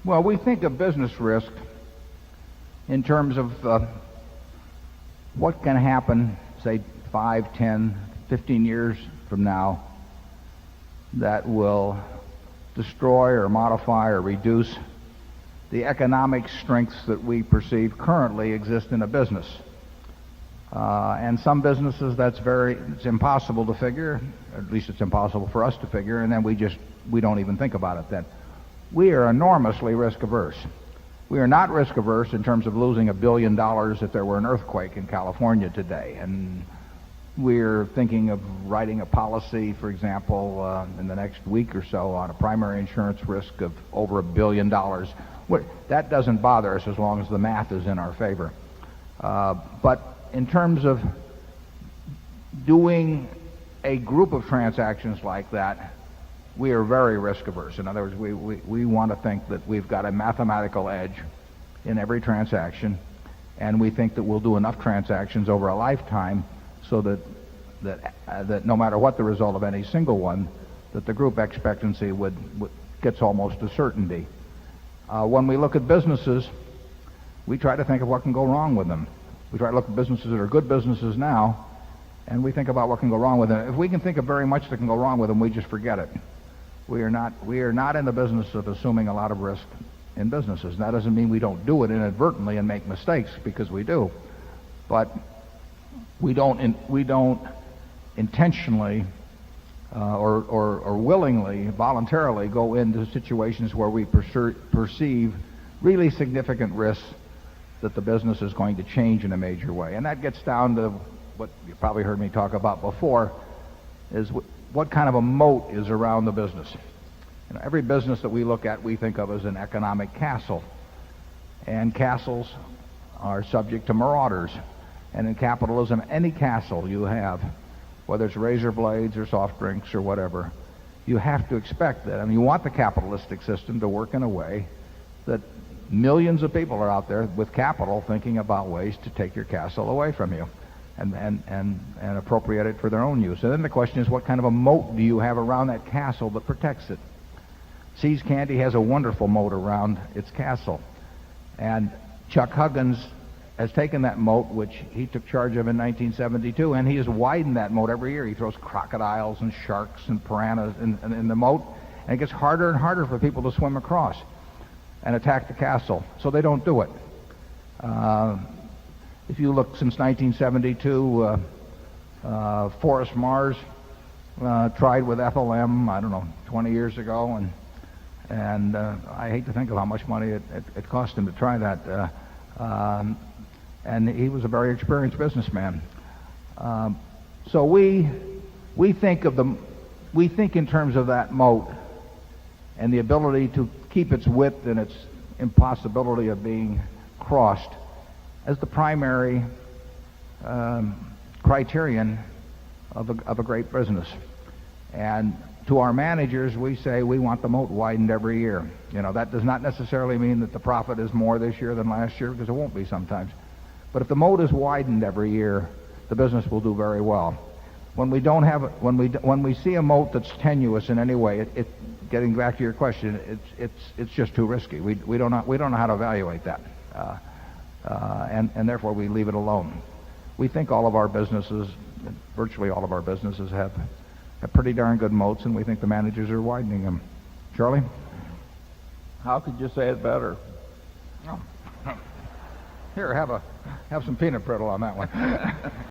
Well, we think of business risk in terms of what can happen, say, 5, 10, 15 years from now that will destroy or modify or reduce the economic strengths that we perceive currently exist in a business. And some businesses it's impossible to figure, at least it's impossible for us to figure, and then we don't even think about it then. We are enormously risk averse. We are not risk averse in terms of losing $1 billion if there were an earthquake in California today. And we're thinking of writing a policy, for example, in the next week or so on a primary insurance risk of over $1 billion. That doesn't bother us as long as the math is in our favor. But in terms of doing a group of transactions like that, we are very risk averse. In other words, we want to think that we've got a mathematical edge in every transaction, and we think that we'll do enough transactions over a lifetime so that no matter what the result of any single one, that the group expectancy gets almost a certainty. When we look at businesses, we try to think of what can go wrong with them. We try to look at businesses that are good businesses now, and we think about what can go wrong with them. If we can think of very much that can go wrong with them, we just forget it. We are not in the business of assuming a lot of risk in businesses. And that doesn't mean we don't do it inadvertently and make mistakes, because we do. But we don't intentionally or willingly, voluntarily go into situations where we perceive really significant risks that the business is going to change in a major way. And that gets down to what you probably heard me talk about before, is what kind of a moat is around the business. Every business that we look at, we think of as an economic castle. And castles are subject to marauders. And in capitalism, any castle you have, whether it's razor blades or soft drinks or whatever, you have to expect that. I mean, you want the capitalistic system to work in a way that millions of people are out there with capital thinking about ways to take your castle away from you and appropriate it for their own use. And then the question is, what kind of a moat do you have around that castle that protects it? See's Candy has a wonderful moat around its castle. And Chuck Huggins has taken that moat, which he took charge of in 1972, and he has widened that moat every year. He throws crocodiles and sharks and piranhas in the moat, and it gets harder and harder for people to swim across and attack the castle. So they don't do it. If you look since 1972, Forrest Mars tried with Ethel M., 20 years ago, and I hate to think of how much money it cost him to try that. And he was a very experienced businessman. So we think in terms of that moat and the ability to keep its width and its impossibility of being crossed as the primary criterion of a great business. And to our managers, we say we want the moat widened every year. That does not necessarily mean that the profit is more this year than last year, because it won't be sometimes. But if the moat is widened every year, the business will do very well. When we see a moat that's tenuous in any way, getting back to your question, it's just too risky. We don't know how to evaluate that. And therefore we leave it alone. We think all of our businesses, virtually all of our businesses, have pretty darn good moats, and we think the managers are widening them. Charlie? How could you say it better? Oh. Here, have some peanut brittle on that one.